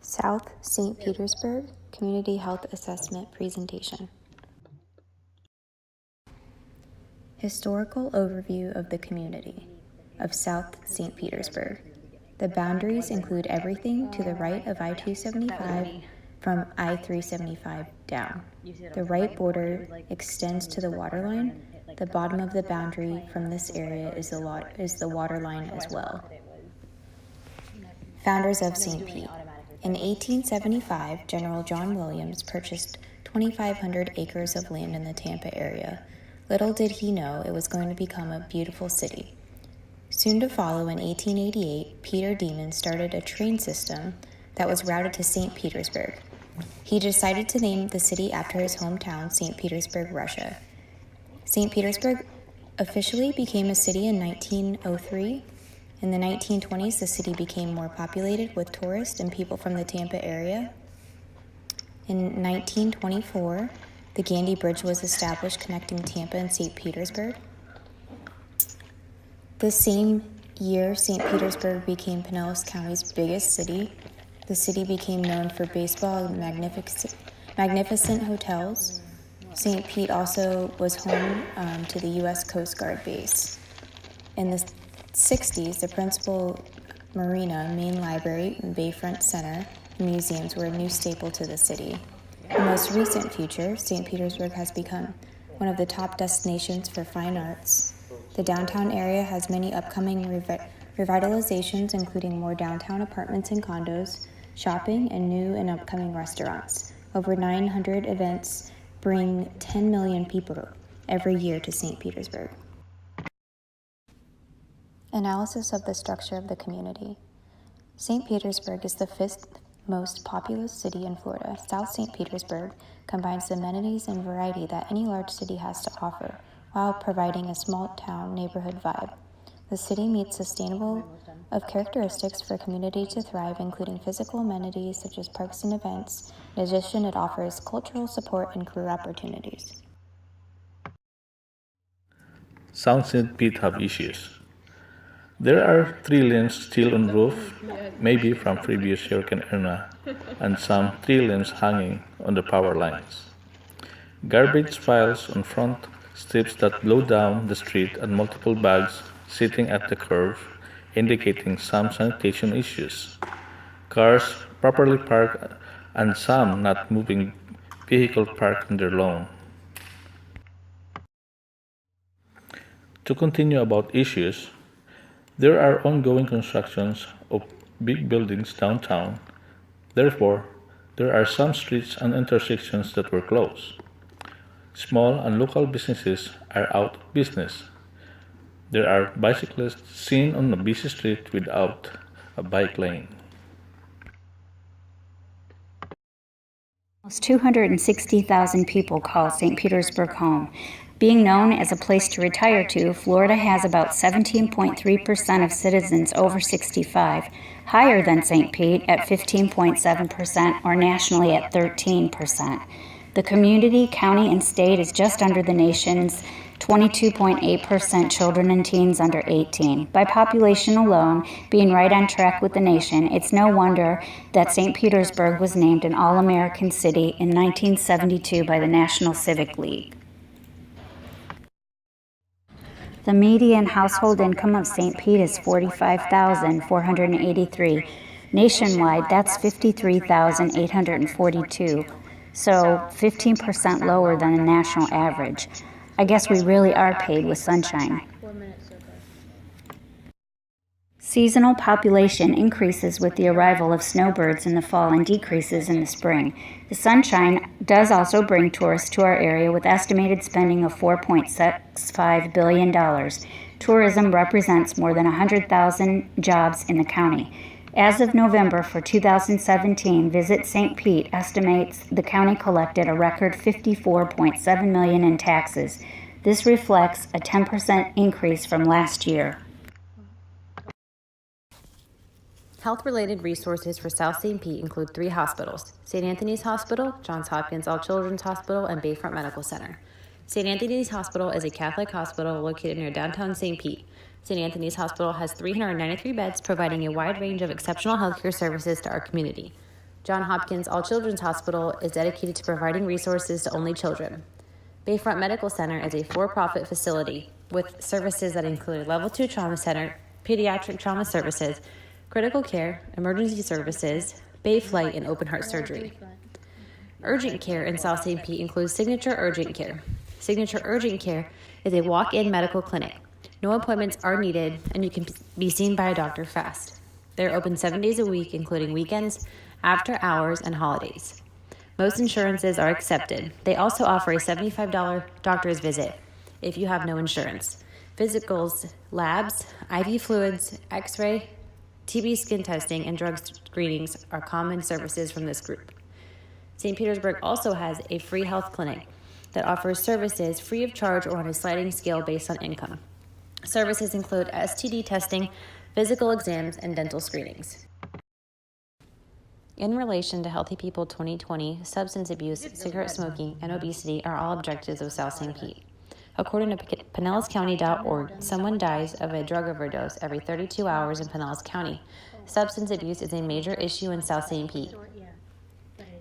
South St. Petersburg Community Health Assessment Presentation. Historical overview of the community of South St. Petersburg. The boundaries include everything to the right of I-275 from I-375 down. The right border extends to the waterline. The bottom of the boundary from this area is the waterline as well. Founders of St. Pete. In 1875, General John Williams purchased 2,500 acres of land in the Tampa area. Little did he know it was going to become a beautiful city. Soon to follow, in 1888, Peter Demon started a train system that was routed to St. Petersburg. He decided to name the city after his hometown, St. Petersburg, Russia. St. Petersburg officially became a city in 1903. In the 1920s, the city became more populated with tourists and people from the Tampa area. In 1924, the Gandy Bridge was established connecting Tampa and St. Petersburg. The same year, St. Petersburg became Pinellas County's biggest city. The city became known for baseball and magnificent hotels. St. Pete also was home to the U.S. Coast Guard base. In the 60s, the principal marina, main library, and Bayfront Center and museums were a new staple to the city. In the most recent future, St. Petersburg has become one of the top destinations for fine arts. The downtown area has many upcoming revitalizations, including more downtown apartments and condos, shopping, and new and upcoming restaurants. Over 900 events bring 10 million people every year to St. Petersburg. Analysis of the structure of the community. St. Petersburg is the fifth most populous city in Florida. South St. Petersburg combines the amenities and variety that any large city has to offer, while providing a small-town neighborhood vibe. The city meets sustainable of characteristics for a community to thrive, including physical amenities such as parks and events. In addition, it offers cultural support and career opportunities. South St. Pete have issues. There are 3 lanes still on roof, maybe from previous Hurricane Irma, and some 3 lanes hanging on the power lines. Garbage piles on front strips that blow down the street and multiple bags sitting at the curb, indicating some sanitation issues. Cars properly parked and some not moving vehicle parked on their lawn. To continue about issues, there are ongoing constructions of big buildings downtown. Therefore, there are some streets and intersections that were closed. Small and local businesses are out of business. There are bicyclists seen on a busy street without a bike lane. Almost 260,000 people call St. Petersburg home. Being known as a place to retire to, Florida has about 17.3% of citizens over 65, higher than St. Pete at 15.7% or nationally at 13%. The community, county, and state is just under the nation's 22.8% children and teens under 18. By population alone, being right on track with the nation, it's no wonder that St. Petersburg was named an All-American City in 1972 by the National Civic League. The median household income of St. Pete is $45,483. Nationwide, that's $53,842, so 15% lower than the national average. I guess we really are paid with sunshine. Seasonal population increases with the arrival of snowbirds in the fall and decreases in the spring. The sunshine does also bring tourists to our area with estimated spending of $4.65 billion. Tourism represents more than 100,000 jobs in the county. As of November for 2017, Visit St. Pete estimates the county collected a record $54.7 million in taxes. This reflects a 10% increase from last year. Health-related resources for South St. Pete include 3 hospitals: St. Anthony's Hospital, Johns Hopkins All Children's Hospital, and Bayfront Medical Center. St. Anthony's Hospital is a Catholic hospital located near downtown St. Pete. St. Anthony's Hospital has 393 beds, providing a wide range of exceptional healthcare services to our community. Johns Hopkins All Children's Hospital is dedicated to providing resources to only children. Bayfront Medical Center is a for-profit facility with services that include Level 2 Trauma Center, Pediatric Trauma Services, Critical Care, Emergency Services, Bay Flight, and Open Heart Surgery. Urgent care in South St. Pete includes Signature Urgent Care. Signature Urgent Care is a walk-in medical clinic. No appointments are needed, and you can be seen by a doctor fast. They're open 7 days a week, including weekends, after hours, and holidays. Most insurances are accepted. They also offer a $75 doctor's visit if you have no insurance. Physicals, labs, IV fluids, X-ray, TB skin testing, and drug screenings are common services from this group. St. Petersburg also has a free health clinic that offers services free of charge or on a sliding scale based on income. Services include STD testing, physical exams, and dental screenings. In relation to Healthy People 2020, substance abuse, cigarette smoking, and obesity are all objectives of South St. Pete. According to PinellesCounty.org, someone dies of a drug overdose every 32 hours in Pinellas County. Substance abuse is a major issue in South St. Pete.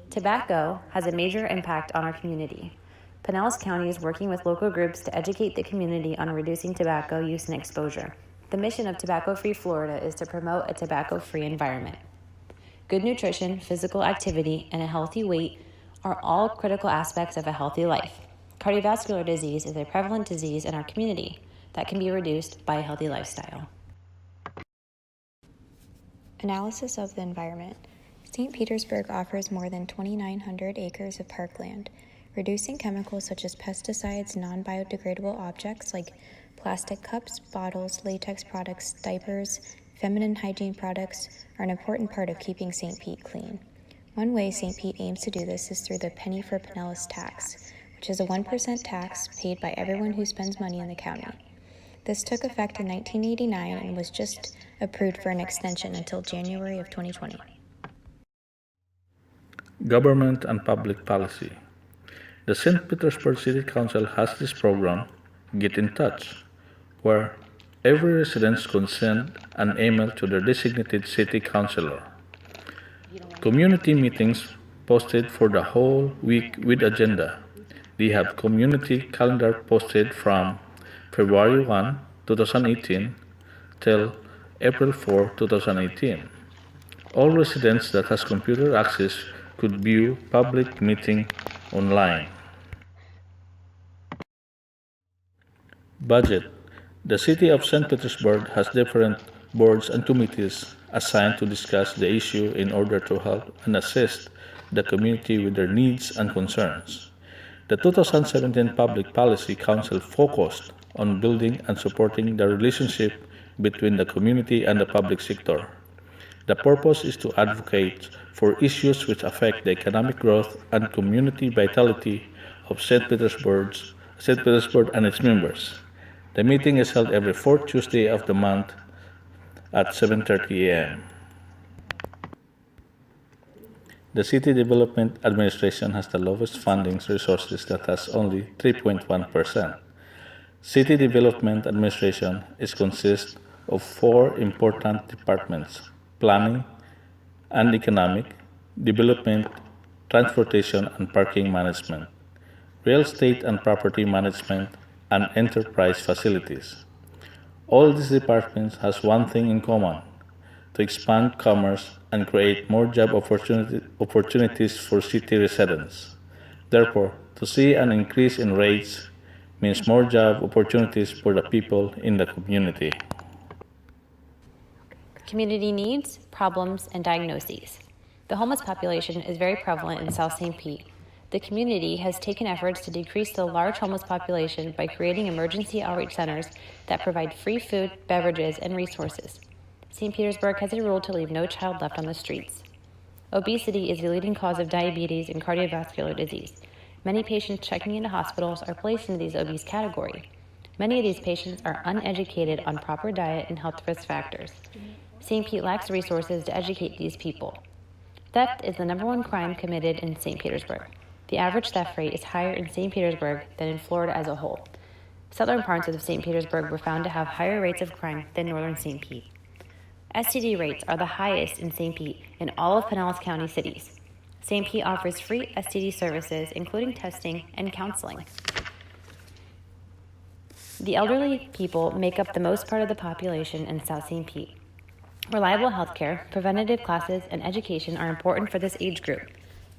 Tobacco has a major impact on our community. Pinellas County is working with local groups to educate the community on reducing tobacco use and exposure. The mission of Tobacco Free Florida is to promote a tobacco-free environment. Good nutrition, physical activity, and a healthy weight are all critical aspects of a healthy life. Cardiovascular disease is a prevalent disease in our community that can be reduced by a healthy lifestyle. Analysis of the environment. St. Petersburg offers more than 2,900 acres of parkland. Reducing chemicals such as pesticides, non-biodegradable objects like plastic cups, bottles, latex products, diapers, feminine hygiene products are an important part of keeping St. Pete clean. One way St. Pete aims to do this is through the Penny for Pinellas tax, which is a 1% tax paid by everyone who spends money in the county. This took effect in 1989 and was just approved for an extension until January of 2020. Government and public policy. The St. Petersburg City Council has this program, Get in Touch, where every resident can send an email to their designated city councilor. Community meetings posted for the whole week with agenda. They have community calendar posted from February 1, 2018 till April 4, 2018. All residents that has computer access could view public meeting online. Budget. The City of St. Petersburg has different boards and committees assigned to discuss the issue in order to help and assist the community with their needs and concerns. The 2017 Public Policy Council focused on building and supporting the relationship between the community and the public sector. The purpose is to advocate for issues which affect the economic growth and community vitality of St. Petersburg and its members. The meeting is held every fourth Tuesday of the month at 7:30 a.m. The City Development Administration has the lowest funding resources that has only 3.1%. City Development Administration consists of 4 important departments: planning and economic, development, transportation and parking management, real estate and property management, and enterprise facilities. All these departments has one thing in common: to expand commerce and create more job opportunities for city residents. Therefore, to see an increase in rates means more job opportunities for the people in the community. Community needs, problems, and diagnoses. The homeless population is very prevalent in South St. Pete. The community has taken efforts to decrease the large homeless population by creating emergency outreach centers that provide free food, beverages, and resources. St. Petersburg has a rule to leave no child left on the streets. Obesity is the leading cause of diabetes and cardiovascular disease. Many patients checking into hospitals are placed into these obese category. Many of these patients are uneducated on proper diet and health risk factors. St. Pete lacks resources to educate these people. Theft is the #1 crime committed in St. Petersburg. The average theft rate is higher in St. Petersburg than in Florida as a whole. Southern parts of St. Petersburg were found to have higher rates of crime than northern St. Pete. STD rates are the highest in St. Pete in all of Pinellas County cities. St. Pete offers free STD services, including testing and counseling. The elderly people make up the most part of the population in South St. Pete. Reliable health care, preventative classes, and education are important for this age group.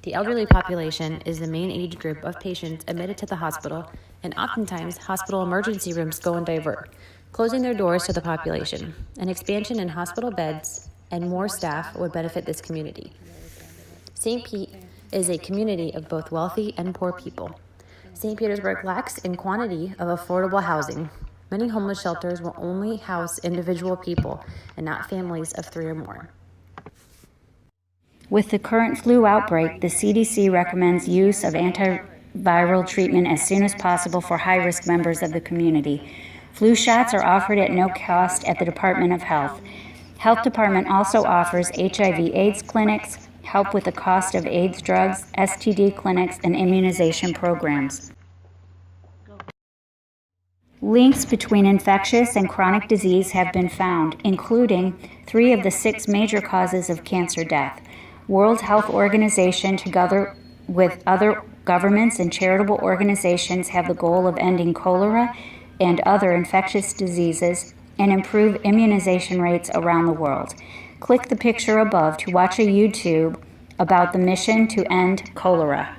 The elderly population is the main age group of patients admitted to the hospital, and oftentimes hospital emergency rooms go and divert, closing their doors to the population. An expansion in hospital beds and more staff would benefit this community. St. Pete is a community of both wealthy and poor people. St. Petersburg lacks in quantity of affordable housing. Many homeless shelters will only house individual people and not families of 3 or more. With the current flu outbreak, the CDC recommends use of antiviral treatment as soon as possible for high-risk members of the community. Flu shots are offered at no cost at the Department of Health. Health Department also offers HIV/AIDS clinics, help with the cost of AIDS drugs, STD clinics, and immunization programs. Links between infectious and chronic disease have been found, including 3 of the 6 major causes of cancer death. World Health Organization, together with other governments and charitable organizations, have the goal of ending cholera and other infectious diseases and improve immunization rates around the world. Click the picture above to watch a YouTube about the mission to end cholera.